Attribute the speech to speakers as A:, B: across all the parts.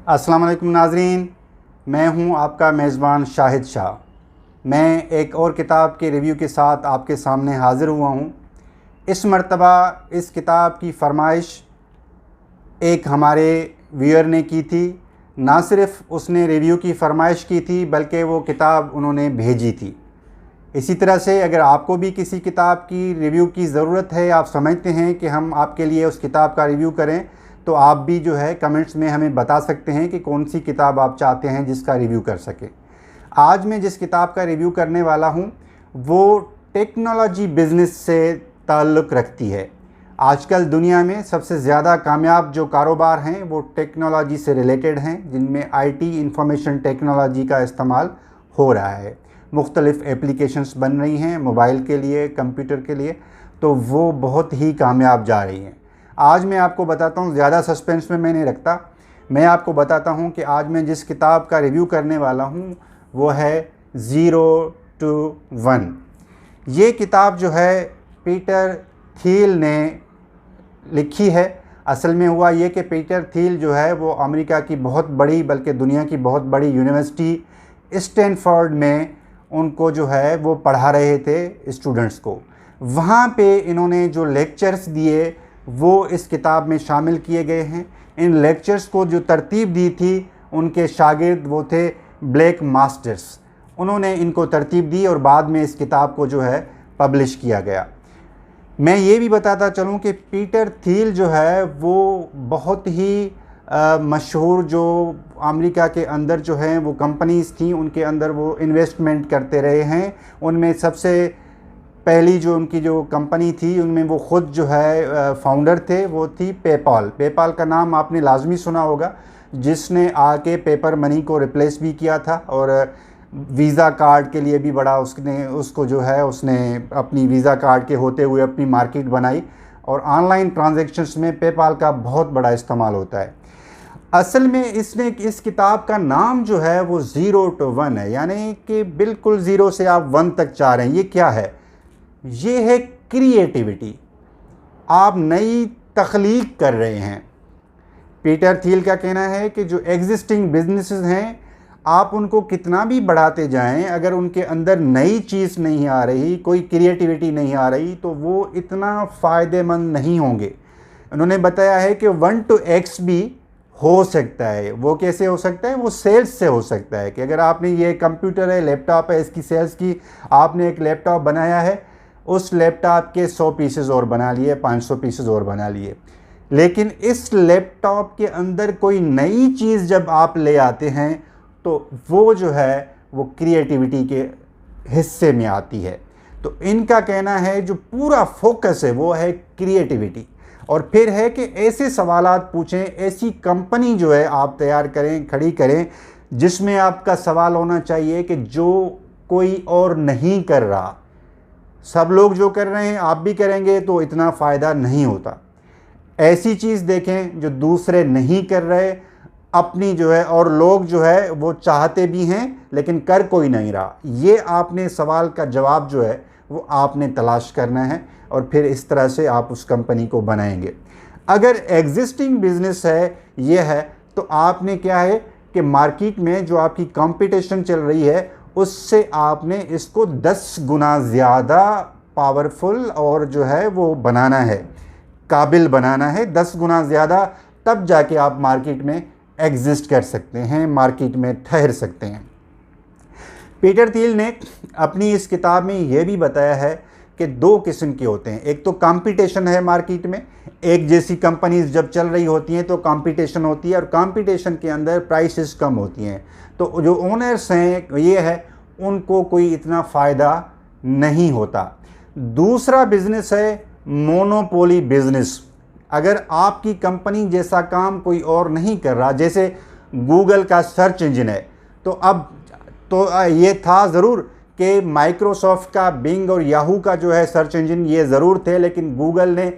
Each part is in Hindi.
A: अस्सलाम वालेकुम नाज़रीन, मैं हूं आपका मेज़बान शाहिद शाह। मैं एक और किताब के रिव्यू के साथ आपके सामने हाज़िर हुआ हूं। इस मर्तबा इस किताब की फरमाइश एक हमारे व्यूअर ने की थी। ना सिर्फ़ उसने रिव्यू की फरमाइश की थी बल्कि वो किताब उन्होंने भेजी थी। इसी तरह से अगर आपको भी किसी किताब की रिव्यू की ज़रूरत है, आप समझते हैं कि हम आपके लिए उस किताब का रिव्यू करें, तो आप भी जो है कमेंट्स में हमें बता सकते हैं कि कौन सी किताब आप चाहते हैं जिसका रिव्यू कर सकें। आज मैं जिस किताब का रिव्यू करने वाला हूं वो टेक्नोलॉजी बिज़नेस से ताल्लुक़ रखती है। आजकल दुनिया में सबसे ज़्यादा कामयाब जो कारोबार हैं वो टेक्नोलॉजी से रिलेटेड हैं, जिनमें आईटी इंफॉर्मेशन टेक्नोलॉजी का इस्तेमाल हो रहा है। मुख्तलिफ़ एप्लीकेशंस बन रही हैं मोबाइल के लिए, कंप्यूटर के लिए, तो वो बहुत ही कामयाब जा रही हैं। आज मैं आपको बताता हूँ, ज़्यादा सस्पेंस में मैं नहीं रखता, मैं आपको बताता हूँ कि आज मैं जिस किताब का रिव्यू करने वाला हूँ वो है 0 to 1। ये किताब जो है पीटर थील ने लिखी है। असल में हुआ ये कि पीटर थील जो है वो अमेरिका की बहुत बड़ी, बल्कि दुनिया की बहुत बड़ी यूनिवर्सिटी स्टैनफोर्ड में उनको जो है वो पढ़ा रहे थे स्टूडेंट्स को। वहाँ पे इन्होंने जो लेक्चर्स दिए वो इस किताब में शामिल किए गए हैं। इन लेक्चर्स को जो तरतीब दी थी उनके शागिर्द वो थे ब्लैक मास्टर्स। उन्होंने इनको तरतीब दी और बाद में इस किताब को जो है पब्लिश किया गया। मैं ये भी बताता चलूँ कि पीटर थील जो है वो बहुत ही मशहूर, जो अमेरिका के अंदर जो हैं वो कंपनीज़ थी उनके अंदर वो इन्वेस्टमेंट करते रहे हैं। उनमें सबसे पहली जो उनकी जो कंपनी थी उनमें वो ख़ुद जो है फाउंडर थे, वो थी पेपाल। पेपाल का नाम आपने लाजमी सुना होगा, जिसने आके पेपर मनी को रिप्लेस भी किया था और वीज़ा कार्ड के लिए भी बड़ा उसको जो है उसने अपनी वीज़ा कार्ड के होते हुए अपनी मार्केट बनाई और ऑनलाइन ट्रांजैक्शंस में पेपाल का बहुत बड़ा इस्तेमाल होता है। असल में इसने इस किताब का नाम जो है वो 0 to 1 है, यानी कि बिल्कुल 0 से आप 1 तक चाह रहे हैं। ये क्या है? ये है क्रिएटिविटी। आप नई तख्लीक कर रहे हैं। पीटर थील का कहना है कि जो एग्जिस्टिंग बिजनेसेस हैं आप उनको कितना भी बढ़ाते जाएं, अगर उनके अंदर नई चीज़ नहीं आ रही, कोई क्रिएटिविटी नहीं आ रही, तो वो इतना फ़ायदेमंद नहीं होंगे। उन्होंने बताया है कि 1 to X भी हो सकता है। वो कैसे हो सकता है? वो सेल्स से हो सकता है कि अगर आपने ये कंप्यूटर है, लैपटॉप है, इसकी सेल्स की, आपने एक लैपटॉप बनाया है, उस लैपटॉप के 100 पीसेस और बना लिए, 500 पीसेस और बना लिए, लेकिन इस लैपटॉप के अंदर कोई नई चीज़ जब आप ले आते हैं तो वो जो है वो क्रिएटिविटी के हिस्से में आती है। तो इनका कहना है जो पूरा फोकस है वो है क्रिएटिविटी। और फिर है कि ऐसे सवालात पूछें, ऐसी कंपनी जो है आप तैयार करें, खड़ी करें, जिसमें आपका सवाल होना चाहिए कि जो कोई और नहीं कर रहा, सब लोग जो कर रहे हैं आप भी करेंगे तो इतना फ़ायदा नहीं होता। ऐसी चीज़ देखें जो दूसरे नहीं कर रहे, अपनी जो है, और लोग जो है वो चाहते भी हैं लेकिन कर कोई नहीं रहा। ये आपने सवाल का जवाब जो है वो आपने तलाश करना है और फिर इस तरह से आप उस कंपनी को बनाएंगे। अगर एग्जिस्टिंग बिजनेस है ये है, तो आपने क्या है कि मार्केट में जो आपकी कंपटीशन चल रही है उससे आपने इसको 10 गुना ज़्यादा पावरफुल और जो है वो बनाना है, काबिल बनाना है 10 गुना ज़्यादा, तब जाके आप मार्केट में एग्जिस्ट कर सकते हैं, मार्केट में ठहर सकते हैं। पीटर थील ने अपनी इस किताब में ये भी बताया है कि 2 किस्म के होते हैं। एक तो कंपटीशन है मार्केट में, एक जैसी कंपनीज जब चल रही होती हैं तो कंपटीशन होती है और कंपटीशन के अंदर प्राइसेस कम होती हैं, तो जो ओनर्स हैं ये है उनको कोई इतना फ़ायदा नहीं होता। दूसरा बिज़नेस है मोनोपोली बिज़नेस। अगर आपकी कंपनी जैसा काम कोई और नहीं कर रहा, जैसे गूगल का सर्च इंजन है, तो अब तो ये था ज़रूर कि माइक्रोसॉफ्ट का बिंग और याहू का जो है सर्च इंजन ये ज़रूर थे, लेकिन गूगल ने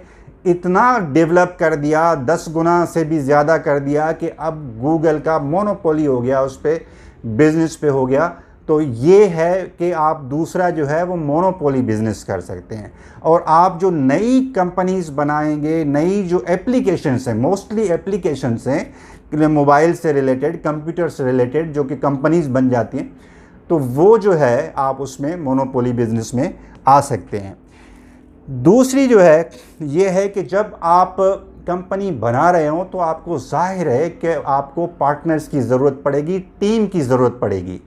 A: इतना डेवलप कर दिया, 10 गुना से भी ज़्यादा कर दिया कि अब गूगल का मोनोपोली हो गया, उस पर बिज़नेस पे हो गया। तो ये है कि आप दूसरा जो है वो मोनोपोली बिज़नेस कर सकते हैं। और आप जो नई कंपनीज़ बनाएंगे, नई जो एप्लीकेशंस हैं, मोस्टली एप्लीकेशंस हैं, मोबाइल से रिलेटेड, कंप्यूटर से रिलेटेड जो कि कंपनीज़ बन जाती हैं, तो वो जो है आप उसमें मोनोपोली बिजनेस में आ सकते हैं। दूसरी जो है ये है कि जब आप कंपनी बना रहे हो तो आपको जाहिर है कि आपको पार्टनर्स की ज़रूरत पड़ेगी, टीम की ज़रूरत पड़ेगी।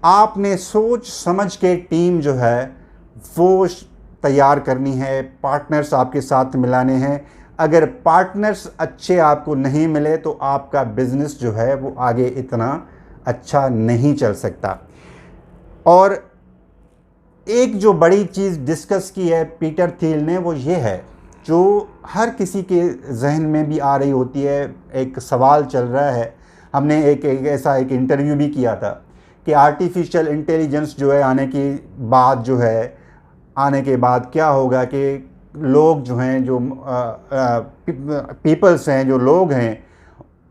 A: आपने सोच समझ के टीम जो है वो तैयार करनी है, पार्टनर्स आपके साथ मिलाने हैं। अगर पार्टनर्स अच्छे आपको नहीं मिले तो आपका बिज़नेस जो है वो आगे इतना अच्छा नहीं चल सकता। और एक जो बड़ी चीज़ डिस्कस की है पीटर थियल ने, वो ये है जो हर किसी के जहन में भी आ रही होती है, एक सवाल चल रहा है। हमने एक ऐसा एक इंटरव्यू भी किया था कि आर्टिफिशियल इंटेलिजेंस जो है आने के बाद क्या होगा कि लोग जो हैं, जो पीपल्स हैं, जो लोग हैं,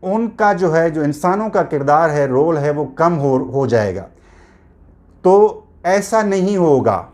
A: उनका जो है, जो इंसानों का किरदार है, रोल है, वो कम हो जाएगा। तो ऐसा नहीं होगा।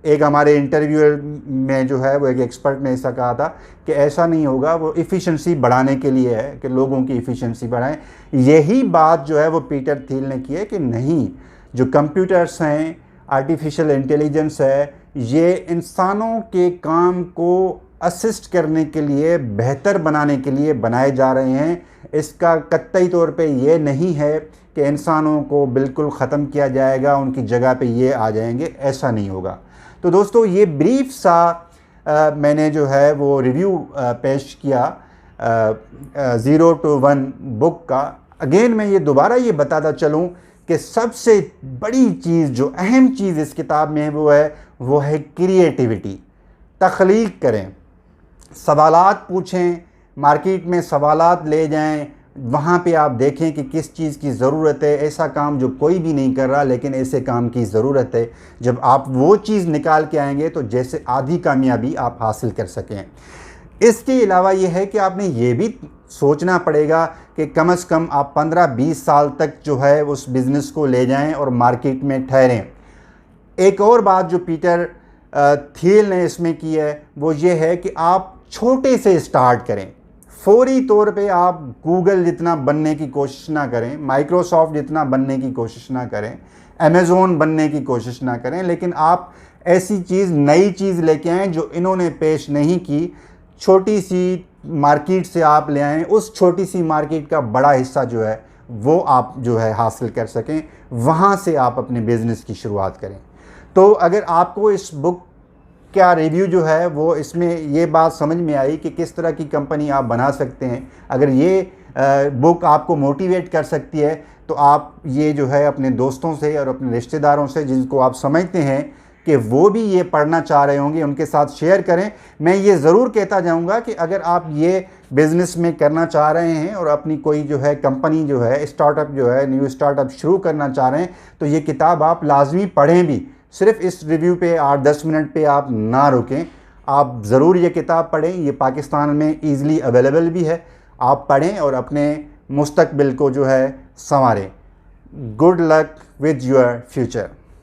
A: एक हमारे इंटरव्यूअर में जो है वो एक एक्सपर्ट ने ऐसा कहा था कि ऐसा नहीं होगा, वो इफ़िशेंसी बढ़ाने के लिए है कि लोगों की इफ़िशेंसी बढ़ाएं। यही बात जो है वो पीटर थियल ने की है कि नहीं, जो कंप्यूटर्स हैं, आर्टिफिशियल इंटेलिजेंस है, ये इंसानों के काम को असिस्ट करने के लिए, बेहतर बनाने के लिए बनाए जा रहे हैं। इसका कतई तौर पे ये नहीं है कि इंसानों को बिल्कुल ख़त्म किया जाएगा, उनकी जगह पे ये आ जाएंगे, ऐसा नहीं होगा। तो दोस्तों ये ब्रीफ सा मैंने जो है वो रिव्यू पेश किया 0 to 1 बुक का। अगेन मैं ये दोबारा ये बताता चलूँ कि सबसे बड़ी चीज़, जो अहम चीज़ इस किताब में है वो है क्रिएटिविटी। तख्लीक करें, सवालात पूछें, मार्केट में सवालात ले जाएं, वहाँ पे आप देखें कि किस चीज़ की ज़रूरत है, ऐसा काम जो कोई भी नहीं कर रहा लेकिन ऐसे काम की ज़रूरत है। जब आप वो चीज़ निकाल के आएंगे तो जैसे आधी कामयाबी आप हासिल कर सकें। इसके अलावा ये है कि आपने ये भी सोचना पड़ेगा कि कम से कम आप 15-20 साल तक जो है उस बिज़नेस को ले जाएं और मार्केट में ठहरें। एक और बात जो पीटर थियल ने इसमें की है वो ये है कि आप छोटे से स्टार्ट करें। फौरी तौर पे आप गूगल जितना बनने की कोशिश ना करें, माइक्रोसॉफ्ट जितना बनने की कोशिश ना करें, अमेज़ोन बनने की कोशिश ना करें, लेकिन आप ऐसी चीज़, नई चीज़ लेके आएँ जो इन्होंने पेश नहीं की। छोटी सी मार्केट से आप ले आएँ, उस छोटी सी मार्केट का बड़ा हिस्सा जो है वो आप जो है हासिल कर सकें, वहाँ से आप अपने बिज़नेस की शुरुआत करें। तो अगर आपको इस बुक क्या रिव्यू जो है वो, इसमें ये बात समझ में आई कि किस तरह की कंपनी आप बना सकते हैं, अगर ये बुक आपको मोटिवेट कर सकती है तो आप ये जो है अपने दोस्तों से और अपने रिश्तेदारों से, जिनको आप समझते हैं कि वो भी ये पढ़ना चाह रहे होंगे, उनके साथ शेयर करें। मैं ये ज़रूर कहता जाऊंगा कि अगर आप ये बिज़नेस में करना चाह रहे हैं और अपनी कोई जो है कंपनी जो है, स्टार्टअप जो है, न्यू स्टार्टअप शुरू करना चाह रहे हैं तो ये किताब आप लाजमी पढ़ें भी। सिर्फ इस रिव्यू पे 8-10 मिनट पे आप ना रुकें, आप ज़रूर ये किताब पढ़ें। ये पाकिस्तान में ईज़िली अवेलेबल भी है, आप पढ़ें और अपने मुस्तकबिल को जो है संवारें। Good luck with your future.